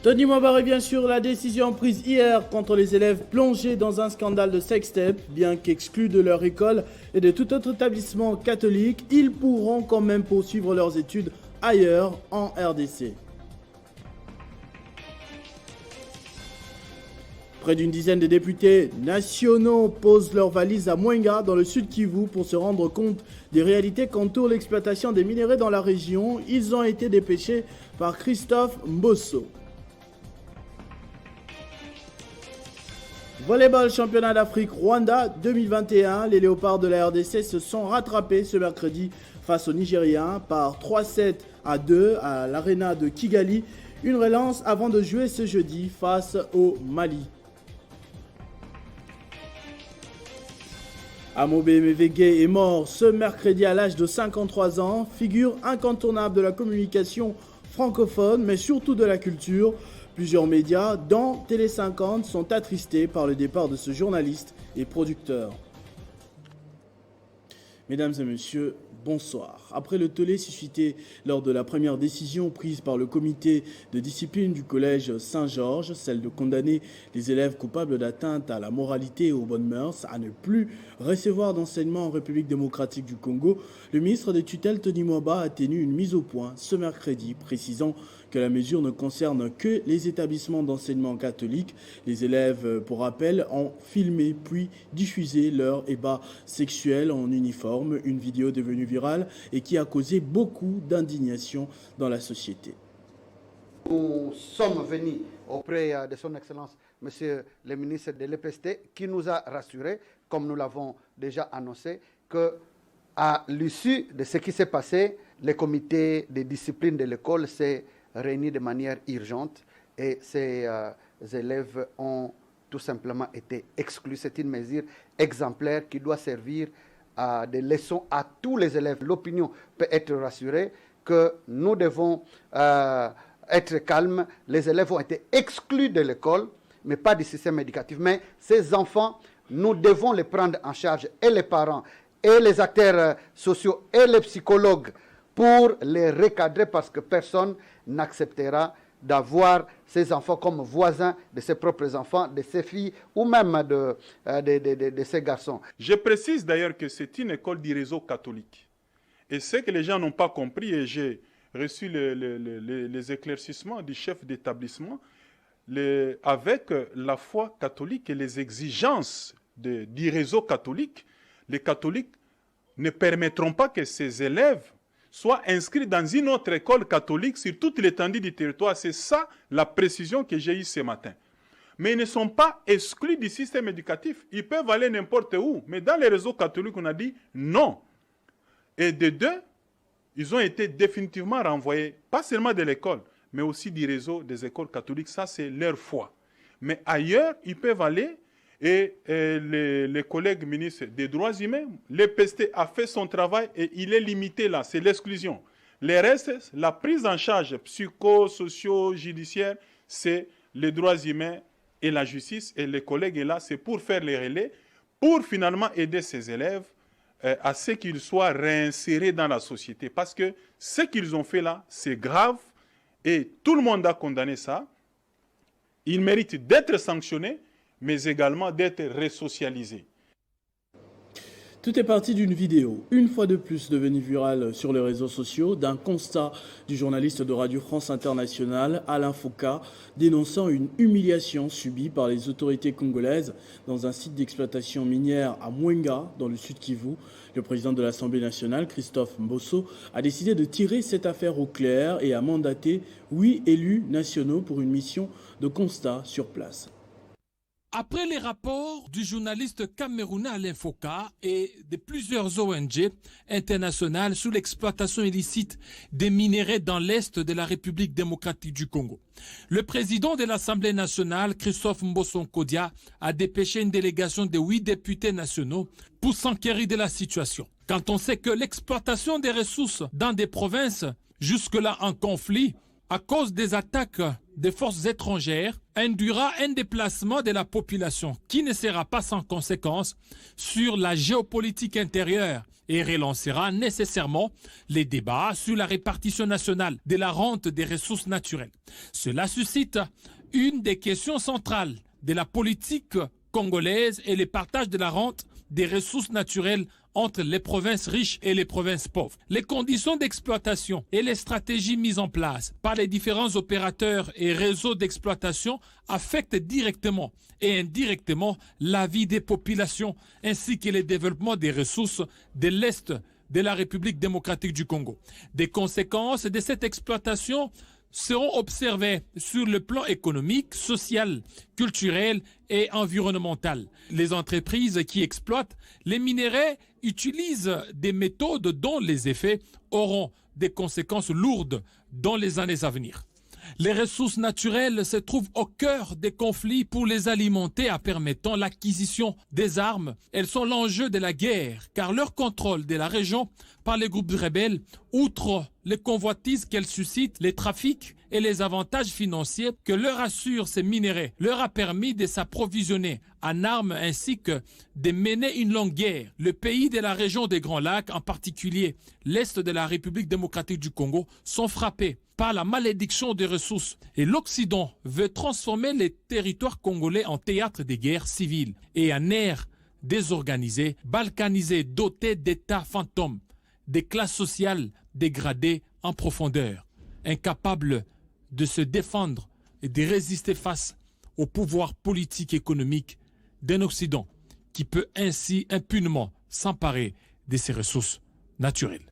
Tony Mwaba revient sur la décision prise hier contre les élèves plongés dans un scandale de sextape. Bien qu'exclus de leur école et de tout autre établissement catholique, ils pourront quand même poursuivre leurs études ailleurs en RDC. Près d'une dizaine de députés nationaux posent leurs valises à Mwenga dans le sud Kivu pour se rendre compte des réalités qu'entourent l'exploitation des minerais dans la région. Ils ont été dépêchés par Christophe Mbosso. Volleyball championnat d'Afrique Rwanda 2021, les léopards de la RDC se sont rattrapés ce mercredi face aux Nigériens par 3-7-2 à l'aréna de Kigali. Une relance avant de jouer ce jeudi face au Mali. Amobe Mevege est mort ce mercredi à l'âge de 53 ans, figure incontournable de la communication francophone mais surtout de la culture. Plusieurs médias, dont Télé 50, sont attristés par le départ de ce journaliste et producteur. Mesdames et messieurs, bonsoir. Après le tollé suscité lors de la première décision prise par le comité de discipline du collège Saint-Georges, celle de condamner les élèves coupables d'atteinte à la moralité et aux bonnes mœurs à ne plus recevoir d'enseignement en République démocratique du Congo, le ministre de tutelle Tony Mwaba a tenu une mise au point ce mercredi, précisant que la mesure ne concerne que les établissements d'enseignement catholique. Les élèves, pour rappel, ont filmé puis diffusé leur ébat sexuel en uniforme, une vidéo devenue virale et qui a causé beaucoup d'indignation dans la société. Nous sommes venus auprès de son Excellence, Monsieur le ministre de l'EPST, qui nous a rassurés, comme nous l'avons déjà annoncé, qu'à l'issue de ce qui s'est passé, le comité de discipline de l'école s'est réunis de manière urgente et ces élèves ont tout simplement été exclus. C'est une mesure exemplaire qui doit servir à des leçons à tous les élèves. L'opinion peut être rassurée que nous devons être calmes. Les élèves ont été exclus de l'école, mais pas du système éducatif. Mais ces enfants, nous devons les prendre en charge, et les parents, et les acteurs sociaux, et les psychologues, pour les recadrer, parce que personne n'acceptera d'avoir ces enfants comme voisins de ses propres enfants, de ses filles ou même de ses garçons. Je précise d'ailleurs que c'est une école du réseau catholique. Et ce que les gens n'ont pas compris, et j'ai reçu les éclaircissements du chef d'établissement, avec la foi catholique et les exigences du réseau catholique, les catholiques ne permettront pas que ces élèves soient inscrits dans une autre école catholique sur toute l'étendue du territoire. C'est ça la précision que j'ai eue ce matin. Mais ils ne sont pas exclus du système éducatif. Ils peuvent aller n'importe où. Mais dans les réseaux catholiques, on a dit non. Et de deux, ils ont été définitivement renvoyés, pas seulement de l'école, mais aussi du réseau des écoles catholiques. Ça, c'est leur foi. Mais ailleurs, ils peuvent aller. Et les collègues ministres des droits humains, l'EPST a fait son travail et il est limité là, c'est l'exclusion. Les restes, la prise en charge psycho-socio-judiciaire, c'est les droits humains et la justice. Et les collègues là, c'est pour faire les relais, pour finalement aider ces élèves à ce qu'ils soient réinsérés dans la société. Parce que ce qu'ils ont fait là, c'est grave et tout le monde a condamné ça. Ils méritent d'être sanctionnés, mais également d'être resocialisés. Tout est parti d'une vidéo, une fois de plus devenue virale sur les réseaux sociaux, d'un constat du journaliste de Radio France Internationale, Alain Foucault, dénonçant une humiliation subie par les autorités congolaises dans un site d'exploitation minière à Mwenga, dans le sud Kivu. Le président de l'Assemblée nationale, Christophe Mbosso, a décidé de tirer cette affaire au clair et a mandaté 8 élus nationaux pour une mission de constat sur place. Après les rapports du journaliste camerounais Alain Foucault et de plusieurs ONG internationales sur l'exploitation illicite des minerais dans l'est de la République démocratique du Congo, le président de l'Assemblée nationale, Christophe Mbosso Nkodia, a dépêché une délégation de 8 députés nationaux pour s'enquérir de la situation. Quand on sait que l'exploitation des ressources dans des provinces jusque-là en conflit, à cause des attaques des forces étrangères induira un déplacement de la population qui ne sera pas sans conséquence sur la géopolitique intérieure et relancera nécessairement les débats sur la répartition nationale de la rente des ressources naturelles. Cela suscite une des questions centrales de la politique congolaise et le partage de la rente des ressources naturelles entre les provinces riches et les provinces pauvres. Les conditions d'exploitation et les stratégies mises en place par les différents opérateurs et réseaux d'exploitation affectent directement et indirectement la vie des populations ainsi que le développement des ressources de l'Est de la République démocratique du Congo. Des conséquences de cette exploitation seront observés sur le plan économique, social, culturel et environnemental. Les entreprises qui exploitent les minerais utilisent des méthodes dont les effets auront des conséquences lourdes dans les années à venir. Les ressources naturelles se trouvent au cœur des conflits pour les alimenter en permettant l'acquisition des armes. Elles sont l'enjeu de la guerre car leur contrôle de la région par les groupes rebelles, outre les convoitises qu'elles suscitent, les trafics et les avantages financiers que leur assurent ces minerais, leur a permis de s'approvisionner en armes ainsi que de mener une longue guerre. Le pays de la région des Grands Lacs, en particulier l'Est de la République démocratique du Congo, sont frappés par la malédiction des ressources. Et l'Occident veut transformer les territoires congolais en théâtre de guerres civiles et en aire désorganisée, balkanisée, dotée d'États fantômes, des classes sociales dégradées en profondeur, incapables de se défendre et de résister face au pouvoir politique et économique d'un Occident qui peut ainsi impunément s'emparer de ses ressources naturelles.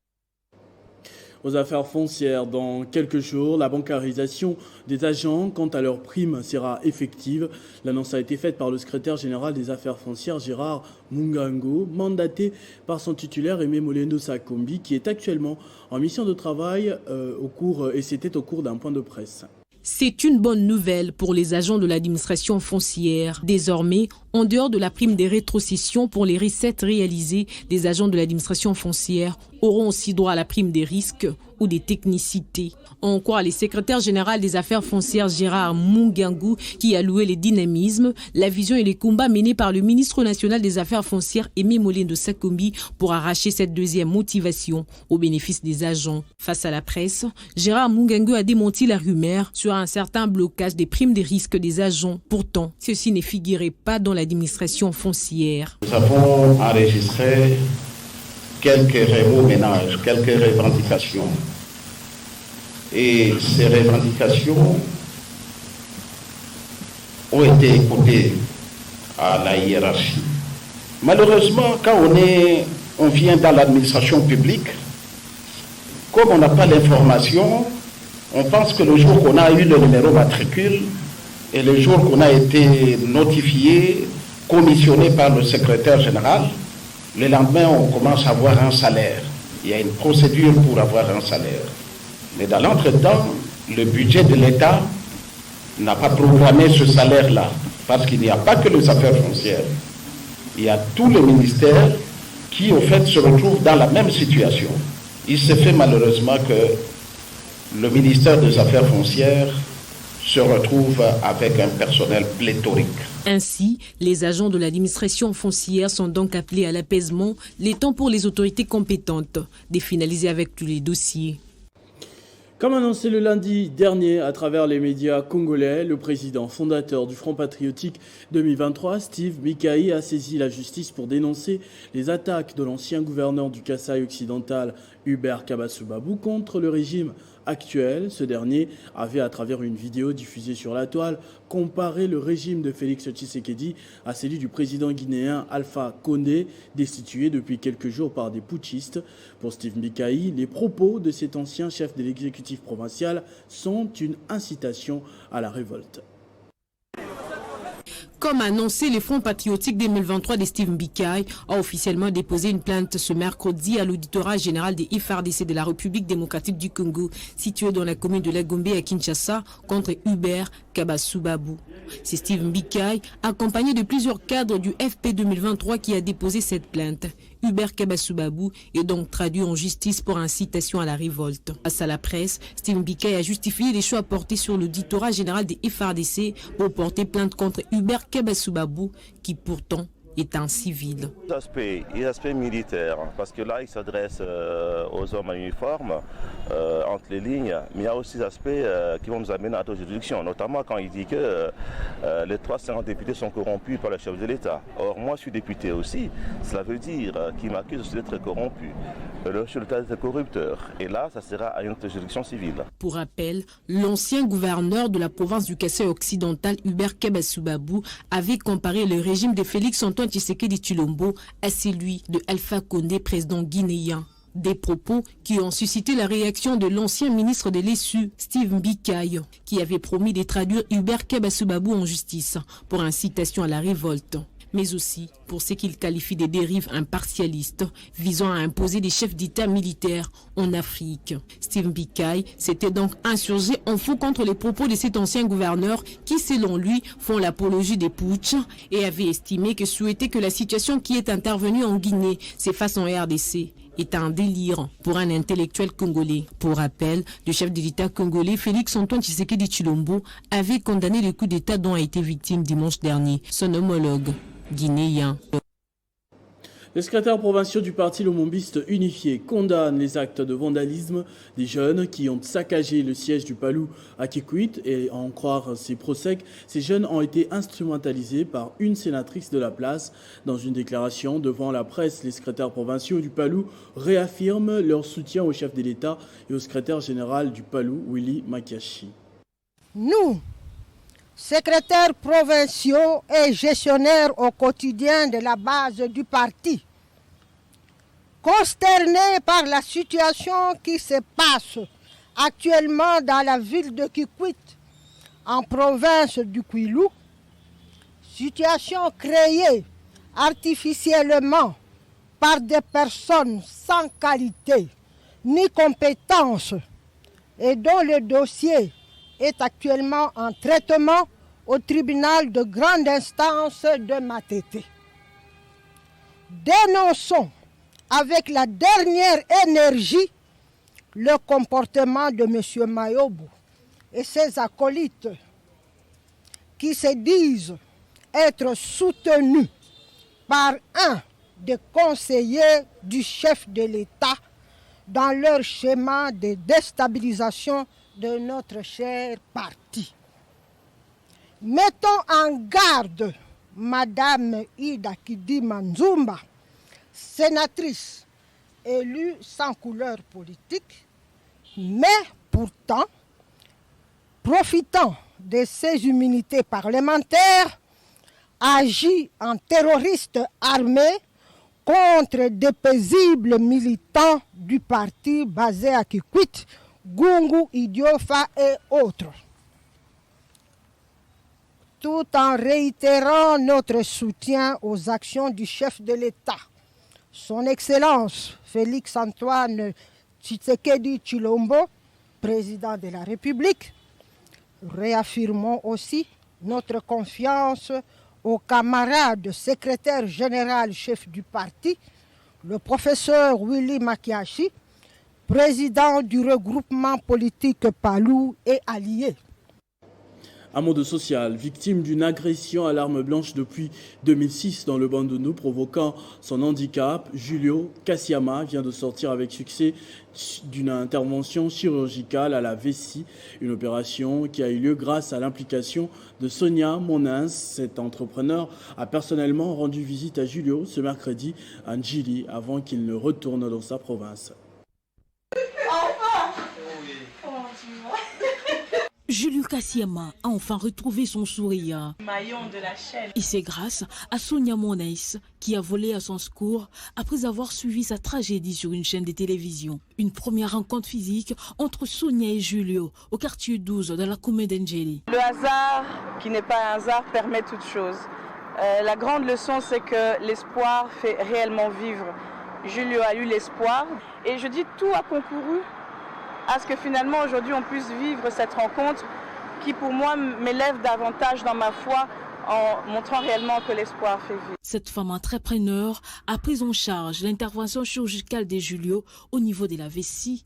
Aux affaires foncières, dans quelques jours, la bancarisation des agents quant à leur prime sera effective. L'annonce a été faite par le secrétaire général des affaires foncières, Gérard Mungango, mandaté par son titulaire Aimé Molendo Sakombi, qui est actuellement en mission de travail c'était au cours d'un point de presse. C'est une bonne nouvelle pour les agents de l'administration foncière. Désormais, en dehors de la prime des rétrocessions pour les recettes réalisées, les agents de l'administration foncière auront aussi droit à la prime des risques ou des technicités. En quoi le secrétaire général des affaires foncières Gérard Mungango, qui a loué le dynamisme, la vision et les combats menés par le ministre national des affaires foncières Aimé Molendo Sakombi pour arracher cette deuxième motivation au bénéfice des agents. Face à la presse, Gérard Mungango a démenti la rumeur sur un certain blocage des primes des risques des agents. Pourtant, ceci ne figurait pas dans l'administration foncière. Nous avons enregistré quelques remous-ménages, quelques revendications. Et ces revendications ont été écoutées à la hiérarchie. Malheureusement, quand on vient dans l'administration publique, comme on n'a pas l'information, on pense que le jour qu'on a eu le numéro matricule et le jour qu'on a été notifié, commissionné par le secrétaire général, le lendemain, on commence à avoir un salaire. Il y a une procédure pour avoir un salaire. Mais dans l'entretemps, le budget de l'État n'a pas programmé ce salaire-là, parce qu'il n'y a pas que les affaires foncières. Il y a tous les ministères qui, au fait, se retrouvent dans la même situation. Il se fait malheureusement que le ministère des Affaires foncières se retrouve avec un personnel pléthorique. Ainsi, les agents de l'administration foncière sont donc appelés à l'apaisement, les temps pour les autorités compétentes de finaliser avec tous les dossiers. Comme annoncé le lundi dernier à travers les médias congolais, le président fondateur du Front Patriotique 2023, Steve Bikayi, a saisi la justice pour dénoncer les attaques de l'ancien gouverneur du Kasaï occidental, Hubert Kabasubabou, contre le régime actuel. Ce dernier avait, à travers une vidéo diffusée sur la toile, comparé le régime de Félix Tshisekedi à celui du président guinéen Alpha Condé, destitué depuis quelques jours par des putschistes. Pour Steve Bikayi, les propos de cet ancien chef de l'exécutif provincial sont une incitation à la révolte. Comme annoncé, le Front Patriotique 2023 de Steve Bikayi a officiellement déposé une plainte ce mercredi à l'auditorat général des FARDC de la République démocratique du Congo, situé dans la commune de Lagombe à Kinshasa, contre Hubert Kabasubabou. C'est Steve Bikayi, accompagné de plusieurs cadres du FP 2023, qui a déposé cette plainte. Hubert Kabasubabou est donc traduit en justice pour incitation à la révolte. Face à la presse, Steve Mbikaï a justifié les choix portés sur l'auditorat général des FARDC pour porter plainte contre Hubert Kabasubabou, qui pourtant est un civil. Les aspects militaires, parce que là, il s'adresse aux hommes en uniforme, entre les lignes, mais il y a aussi des aspects qui vont nous amener à d'autres juridictions, notamment quand il dit que les 350 députés sont corrompus par le chef de l'État. Or, moi, je suis député aussi, cela veut dire qu'il m'accuse aussi d'être corrompu. Le chef de l'État est corrupteur, et là, ça sera à une autre juridiction civile. Pour rappel, l'ancien gouverneur de la province du Kasaï occidental, Hubert Kabasubabou, avait comparé le régime de Félix-Antoine Tshisekedi Tshilombo à celui de Alpha Condé, président guinéen. Des propos qui ont suscité la réaction de l'ancien ministre de l'ESU, Steve Mbikaï, qui avait promis de traduire Hubert Kabasubabou en justice pour incitation à la révolte, mais aussi pour ce qu'il qualifie de dérives impartialistes visant à imposer des chefs d'État militaires en Afrique. Steve Mbikaï s'était donc insurgé en faux contre les propos de cet ancien gouverneur qui, selon lui, font l'apologie des putsch et avait estimé que souhaiter que la situation qui est intervenue en Guinée s'efface en RDC est un délire pour un intellectuel congolais. Pour rappel, le chef de l'État congolais Félix-Antoine Tshisekedi Tshilombo avait condamné le coup d'État dont a été victime dimanche dernier son homologue guinéen. Les secrétaires provinciaux du parti Lomombiste Unifié condamnent les actes de vandalisme des jeunes qui ont saccagé le siège du Palou à Kikwit et à en croire ces procès, ces jeunes ont été instrumentalisés par une sénatrice de la place. Dans une déclaration devant la presse, les secrétaires provinciaux du Palou réaffirment leur soutien au chef de l'État et au secrétaire général du Palou, Willy Makiashi. Nous, secrétaires provinciaux et gestionnaires au quotidien de la base du parti, consternés par la situation qui se passe actuellement dans la ville de Kikwit, en province du Kwilu, situation créée artificiellement par des personnes sans qualité ni compétences et dont le dossier est actuellement en traitement au tribunal de grande instance de Matete. Dénonçons avec la dernière énergie le comportement de M. Mayobo et ses acolytes qui se disent être soutenus par un des conseillers du chef de l'État dans leur schéma de déstabilisation de notre cher parti. Mettons en garde Madame Ida Kidi Manzumba, sénatrice élue sans couleur politique, mais pourtant, profitant de ses immunités parlementaires, agit en terroriste armé contre des paisibles militants du parti basé à Kikwit, Gungu, Idiofa et autres. Tout en réitérant notre soutien aux actions du chef de l'État, Son Excellence Félix-Antoine Tshisekedi Tshilombo, président de la République, réaffirmons aussi notre confiance au camarade secrétaire général chef du parti, le professeur Willy Makiashi, président du regroupement politique Palou et alliés. Un monde social, victime d'une agression à l'arme blanche depuis 2006 dans le Bandundu, provoquant son handicap, Julio Kassiama vient de sortir avec succès d'une intervention chirurgicale à la vessie, une opération qui a eu lieu grâce à l'implication de Sonia Monins. Cet entrepreneur a personnellement rendu visite à Julio ce mercredi à Ndjili avant qu'il ne retourne dans sa province. Julio Kassiama a enfin retrouvé son sourire. Maillon de la chaîne. Et c'est grâce à Sonia Monais qui a volé à son secours après avoir suivi sa tragédie sur une chaîne de télévision. Une première rencontre physique entre Sonia et Julio au quartier 12 de la commune d'Ndjili. Le hasard, qui n'est pas un hasard, permet toute chose. La grande leçon, c'est que l'espoir fait réellement vivre. Julio a eu l'espoir et je dis tout a concouru à ce que finalement aujourd'hui on puisse vivre cette rencontre qui pour moi m'élève davantage dans ma foi en montrant réellement que l'espoir fait vivre. Cette femme entrepreneur a pris en charge l'intervention chirurgicale de Julio au niveau de la vessie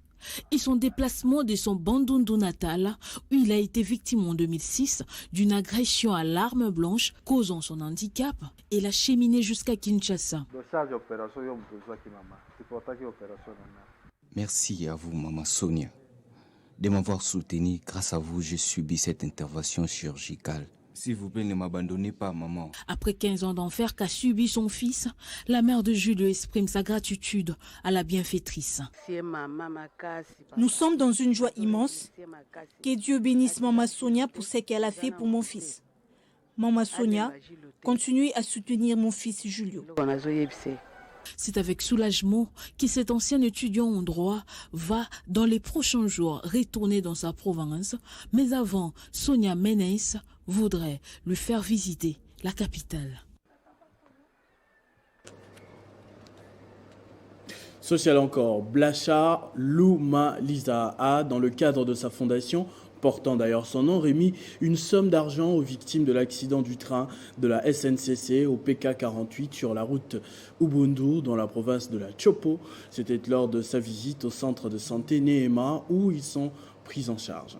et son déplacement de son Bandundu natal où il a été victime en 2006 d'une agression à l'arme blanche causant son handicap et l'a cheminé jusqu'à Kinshasa. Merci à vous, Maman Sonia, de m'avoir soutenu. Grâce à vous, j'ai subi cette intervention chirurgicale. S'il vous plaît, ne m'abandonnez pas, maman. Après 15 ans d'enfer qu'a subi son fils, la mère de Julio exprime sa gratitude à la bienfaitrice. Nous sommes dans une joie immense. Que Dieu bénisse Maman Sonia pour ce qu'elle a fait pour mon fils. Maman Sonia, continuez à soutenir mon fils Julio. C'est avec soulagement que cet ancien étudiant en droit va, dans les prochains jours, retourner dans sa province. Mais avant, Sonia Menes voudrait lui faire visiter la capitale. Social encore, Blanchard Lumaliza a, dans le cadre de sa fondation, portant d'ailleurs son nom, remis une somme d'argent aux victimes de l'accident du train de la SNCC au PK 48 sur la route Ubundu dans la province de la Chopo. C'était lors de sa visite au centre de santé Neema où ils sont pris en charge.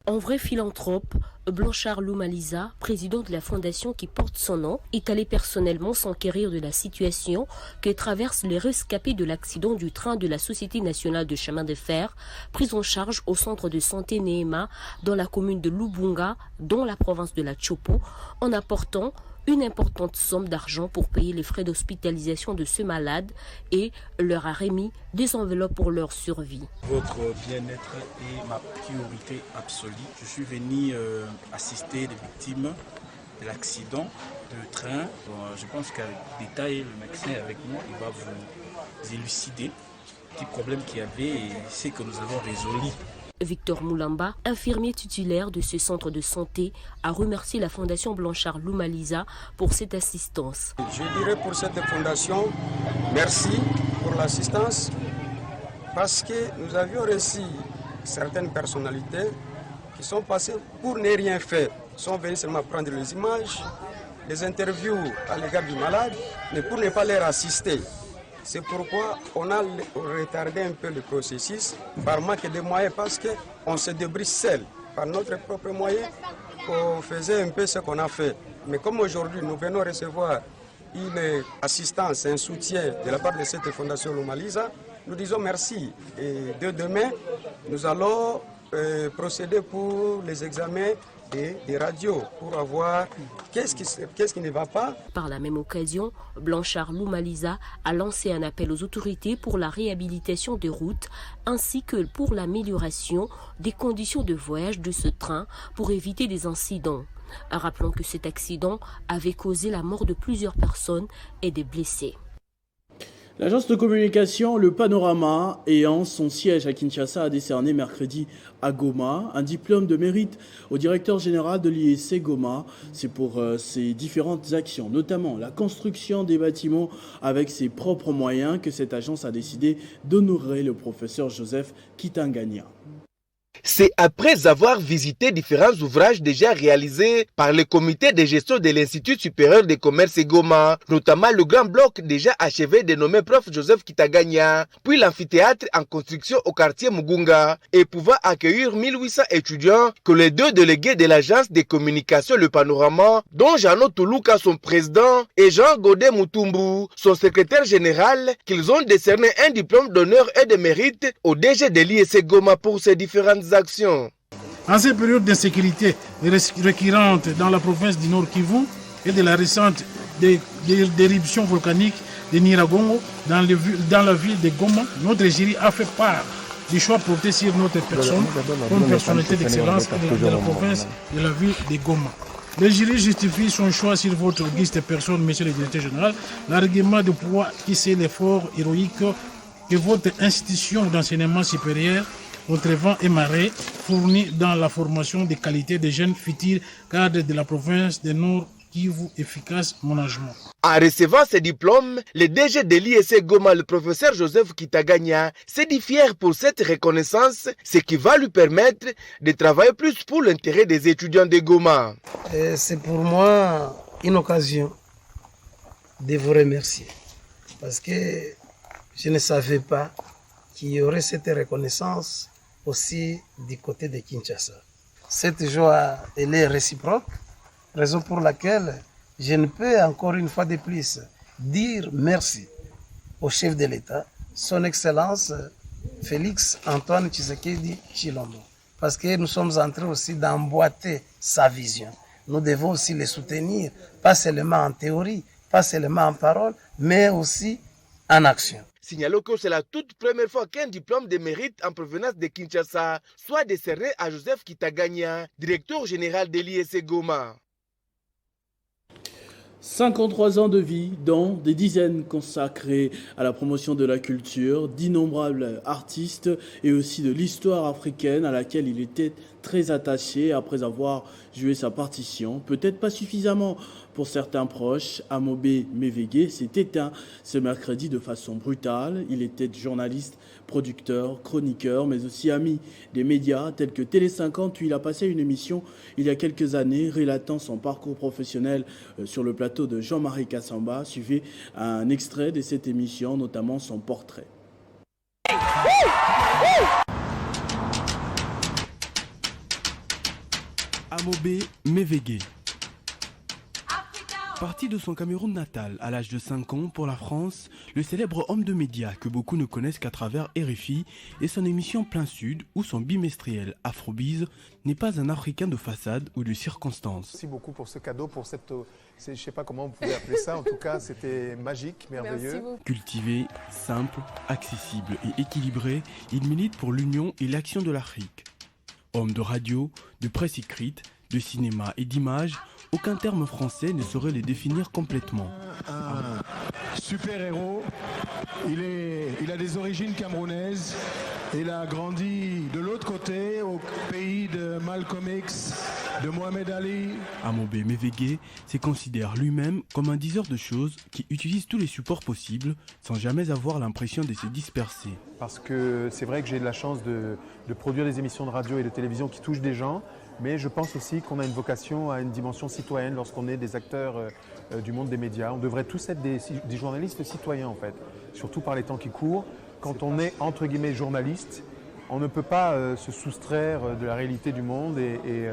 En vrai philanthrope, Blanchard Lumaliza, président de la fondation qui porte son nom, est allé personnellement s'enquérir de la situation que traversent les rescapés de l'accident du train de la Société nationale de chemin de fer, pris en charge au centre de santé Neema dans la commune de Lubunga, dans la province de la Chopo, en apportant une importante somme d'argent pour payer les frais d'hospitalisation de ce malade et leur a remis des enveloppes pour leur survie. Votre bien-être est ma priorité absolue. Je suis venu assister les victimes de l'accident de train. Je pense qu'avec détail, le médecin avec nous, il va vous élucider les petits problèmes qu'il y avait et ce que nous avons résolu. Victor Moulamba, infirmier titulaire de ce centre de santé, a remercié la Fondation Blanchard Lumaliza pour cette assistance. Je dirais pour cette fondation, merci pour l'assistance parce que nous avions reçu certaines personnalités qui sont passées pour ne rien faire. Ils sont venus seulement prendre les images, les interviews à l'égard du malade, mais pour ne pas leur assister. C'est pourquoi on a retardé un peu le processus par manque de moyens parce qu'on se débrouille seul par notre propre moyen. On faisait un peu ce qu'on a fait. Mais comme aujourd'hui nous venons recevoir une assistance, un soutien de la part de cette fondation Lumaliza, nous disons merci. Et de demain, nous allons procéder pour les examens des radios pour avoir qu'est-ce qui ne va pas. Par la même occasion, Blanchard Lumaliza a lancé un appel aux autorités pour la réhabilitation des routes ainsi que pour l'amélioration des conditions de voyage de ce train pour éviter des incidents. Rappelons que cet accident avait causé la mort de plusieurs personnes et des blessés. L'agence de communication Le Panorama, ayant son siège à Kinshasa, a décerné mercredi à Goma un diplôme de mérite au directeur général de l'IEC Goma. C'est pour ses différentes actions, notamment la construction des bâtiments avec ses propres moyens, que cette agence a décidé d'honorer le professeur Joseph Kitangania. C'est après avoir visité différents ouvrages déjà réalisés par le comité de gestion de l'Institut supérieur des commerces Goma, notamment le grand bloc déjà achevé dénommé Prof Joseph Kitangania, puis l'amphithéâtre en construction au quartier Mugunga, et pouvant accueillir 1800 étudiants que les deux délégués de l'agence de communication Le Panorama, dont Jeannot Toulouka, son président, et Jean Godet Moutumbu, son secrétaire général, qu'ils ont décerné un diplôme d'honneur et de mérite au DG de l'IEC Goma pour ces différentes actions. En cette période d'insécurité récurrente dans la province du Nord Kivu et de la récente éruption volcanique de Nyiragongo dans la ville de Goma, notre jury a fait part du choix porté sur notre personne comme personnalité d'excellence de la province et de la ville de Goma. Le jury justifie son choix sur votre auguste personne, monsieur le directeur général, l'argument de pouvoir qui c'est l'effort héroïque que votre institution d'enseignement supérieur contre vent et marée fournit dans la formation des qualités des jeunes futurs cadres de la province du Nord Kivu efficace management. En recevant ce diplôme, le DG de l'IEC Goma, le professeur Joseph Kitaganya, s'est dit fier pour cette reconnaissance, ce qui va lui permettre de travailler plus pour l'intérêt des étudiants de Goma. C'est pour moi une occasion de vous remercier parce que je ne savais pas qu'il y aurait cette reconnaissance aussi du côté de Kinshasa. Cette joie, elle est réciproque, raison pour laquelle je ne peux encore une fois de plus dire merci au chef de l'État, son Excellence Félix Antoine Tshisekedi Tshilombo, parce que nous sommes en train aussi d'emboîter sa vision. Nous devons aussi le soutenir, pas seulement en théorie, pas seulement en parole, mais aussi en action. Signalons que c'est la toute première fois qu'un diplôme de mérite en provenance de Kinshasa soit décerné à Joseph Kitaganya, directeur général de l'IEC Goma. 53 ans de vie, dont des dizaines consacrées à la promotion de la culture, d'innombrables artistes et aussi de l'histoire africaine à laquelle il était très attaché après avoir joué sa partition. Peut-être pas suffisamment pour certains proches. Amobé Mévégué s'est éteint ce mercredi de façon brutale. Il était journaliste, producteur, chroniqueur, mais aussi ami des médias tels que Télé 50, où il a passé une émission il y a quelques années relatant son parcours professionnel sur le plateau de Jean-Marie Kassamba. Suivez un extrait de cette émission, notamment son portrait. Amobé Mévégué. Parti de son Cameroun natal à l'âge de 5 ans pour la France, le célèbre homme de médias que beaucoup ne connaissent qu'à travers RFI et son émission Plein Sud ou son bimestriel Afrobiz n'est pas un Africain de façade ou de circonstance. Merci beaucoup pour ce cadeau, pour cette... Je ne sais pas comment vous pouvez appeler ça, en tout cas c'était magique, merveilleux. Cultivé, simple, accessible et équilibré, il milite pour l'union et l'action de l'Afrique. Homme de radio, de presse écrite, de cinéma et d'image, aucun terme français ne saurait les définir complètement. Un super-héros, il a des origines camerounaises, il a grandi de l'autre côté, au pays de Malcolm X, de Mohamed Ali. Amobé Mévégué se considère lui-même comme un diseur de choses qui utilise tous les supports possibles sans jamais avoir l'impression de se disperser. Parce que c'est vrai que j'ai de la chance de produire des émissions de radio et de télévision qui touchent des gens, mais je pense aussi qu'on a une vocation à une dimension citoyenne lorsqu'on est des acteurs du monde des médias. On devrait tous être des journalistes citoyens en fait, surtout par les temps qui courent. Quand on est entre guillemets journaliste, on ne peut pas se soustraire de la réalité du monde et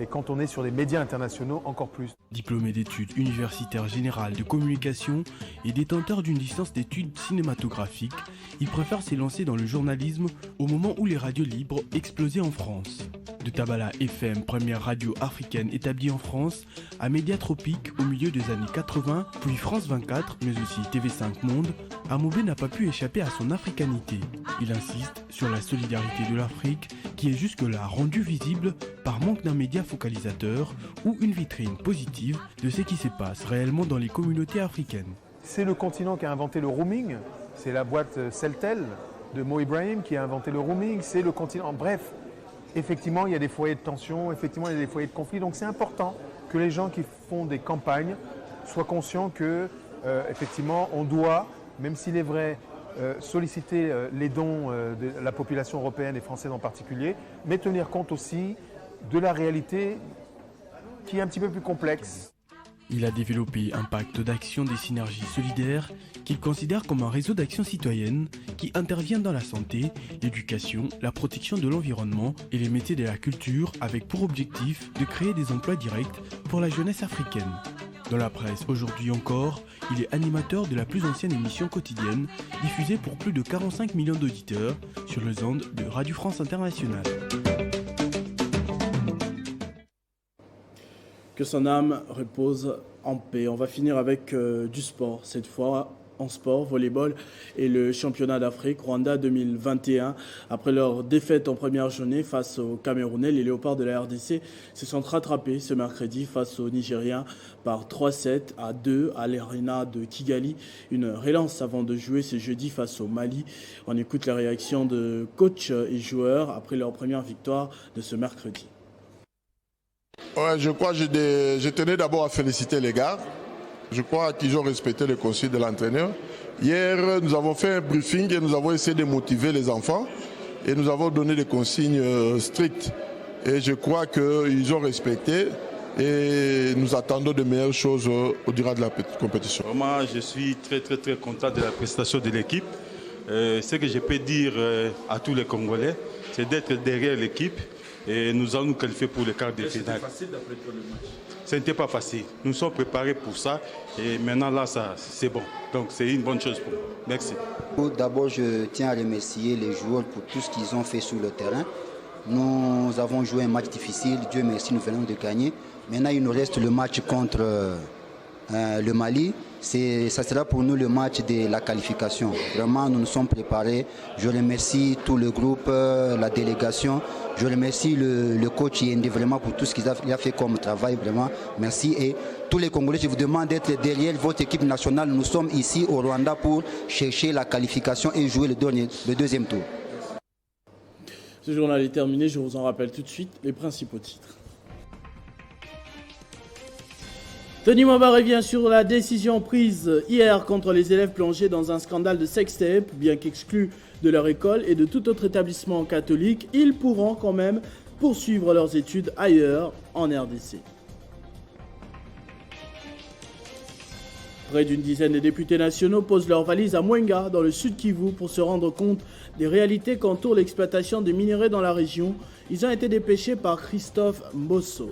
quand on est sur des médias internationaux, encore plus. Diplômé d'études universitaires générales de communication et détenteur d'une licence d'études cinématographiques, il préfère s'élancer dans le journalisme au moment où les radios libres explosaient en France. De Tabala FM, première radio africaine établie en France, à Médiatropique au milieu des années 80, puis France 24, mais aussi TV5 Monde, Amobé n'a pas pu échapper à son africanité. Il insiste sur la solidarité de l'Afrique qui est jusque-là rendue visible par manque d'un média focalisateur ou une vitrine positive de ce qui se passe réellement dans les communautés africaines. C'est le continent qui a inventé le roaming, c'est la boîte Celtel de Mo Ibrahim qui a inventé le roaming, c'est le continent, bref. Effectivement, il y a des foyers de tension, effectivement, il y a des foyers de conflit. Donc, c'est important que les gens qui font des campagnes soient conscients que, effectivement, on doit, même s'il est vrai, solliciter les dons de la population européenne et française en particulier, mais tenir compte aussi de la réalité qui est un petit peu plus complexe. Il a développé un pacte d'action des synergies solidaires qu'il considère comme un réseau d'action citoyenne qui intervient dans la santé, l'éducation, la protection de l'environnement et les métiers de la culture avec pour objectif de créer des emplois directs pour la jeunesse africaine. Dans la presse aujourd'hui encore, il est animateur de la plus ancienne émission quotidienne diffusée pour plus de 45 millions d'auditeurs sur les ondes de Radio France Internationale. Que son âme repose en paix. On va finir avec du sport, cette fois en sport, volleyball et le championnat d'Afrique, Rwanda 2021. Après leur défaite en première journée face aux Camerounais, les Léopards de la RDC se sont rattrapés ce mercredi face aux Nigériens par 3-7-2 à l'Arena de Kigali. Une relance avant de jouer ce jeudi face au Mali. On écoute la réaction de coach et joueurs après leur première victoire de ce mercredi. Ouais, je crois que je tenais d'abord à féliciter les gars. Je crois qu'ils ont respecté les consignes de l'entraîneur. Hier, nous avons fait un briefing et nous avons essayé de motiver les enfants et nous avons donné des consignes strictes. Et je crois qu'ils ont respecté et nous attendons de meilleures choses au durant de la compétition. Vraiment, je suis très content de la prestation de l'équipe. Ce que je peux dire à tous les Congolais, c'est d'être derrière l'équipe et nous allons nous qualifier pour le quart de finale. C'était facile d'après toi le match? Ce n'était pas facile. Nous sommes préparés pour ça et maintenant là, c'est bon. Donc c'est une bonne chose pour nous. Merci. D'abord, je tiens à remercier les joueurs pour tout ce qu'ils ont fait sur le terrain. Nous avons joué un match difficile. Dieu merci, nous venons de gagner. Maintenant, il nous reste le match contre le Mali. Ça sera pour nous le match de la qualification. Vraiment, nous nous sommes préparés. Je remercie tout le groupe, la délégation. Je remercie le coach Yende vraiment pour tout ce qu'il a fait comme travail. Vraiment, merci. Et tous les Congolais, je vous demande d'être derrière votre équipe nationale. Nous sommes ici au Rwanda pour chercher la qualification et jouer le deuxième tour. Ce journal est terminé. Je vous en rappelle tout de suite les principaux titres. Tony Mwamba revient sur la décision prise hier contre les élèves plongés dans un scandale de sextape. Bien qu'exclus de leur école et de tout autre établissement catholique, ils pourront quand même poursuivre leurs études ailleurs en RDC. Près d'une dizaine de députés nationaux posent leurs valises à Mwenga, dans le sud Kivu, pour se rendre compte des réalités qu'entourent l'exploitation des minerais dans la région. Ils ont été dépêchés par Christophe Mbosso.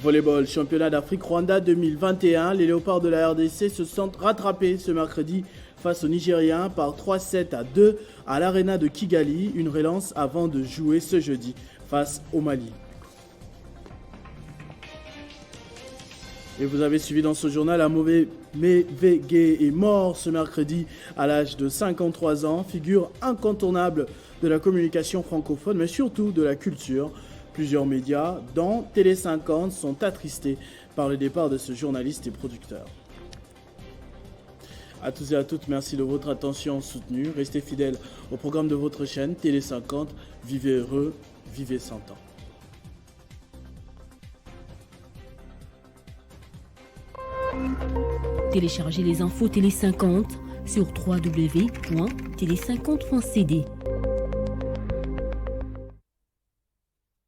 Volleyball, championnat d'Afrique Rwanda 2021. Les Léopards de la RDC se sentent rattrapés ce mercredi face aux Nigériens par 3-7-2 à l'Arena de Kigali. Une relance avant de jouer ce jeudi face au Mali. Et vous avez suivi dans ce journal, Amové Mévégué est mort ce mercredi à l'âge de 53 ans. Figure incontournable de la communication francophone, mais surtout de la culture. Plusieurs médias, dont Télé 50, sont attristés par le départ de ce journaliste et producteur. À tous et à toutes, merci de votre attention soutenue. Restez fidèles au programme de votre chaîne Télé 50. Vivez heureux, vivez 100 ans. Téléchargez les infos Télé 50 sur www.télé50.cd.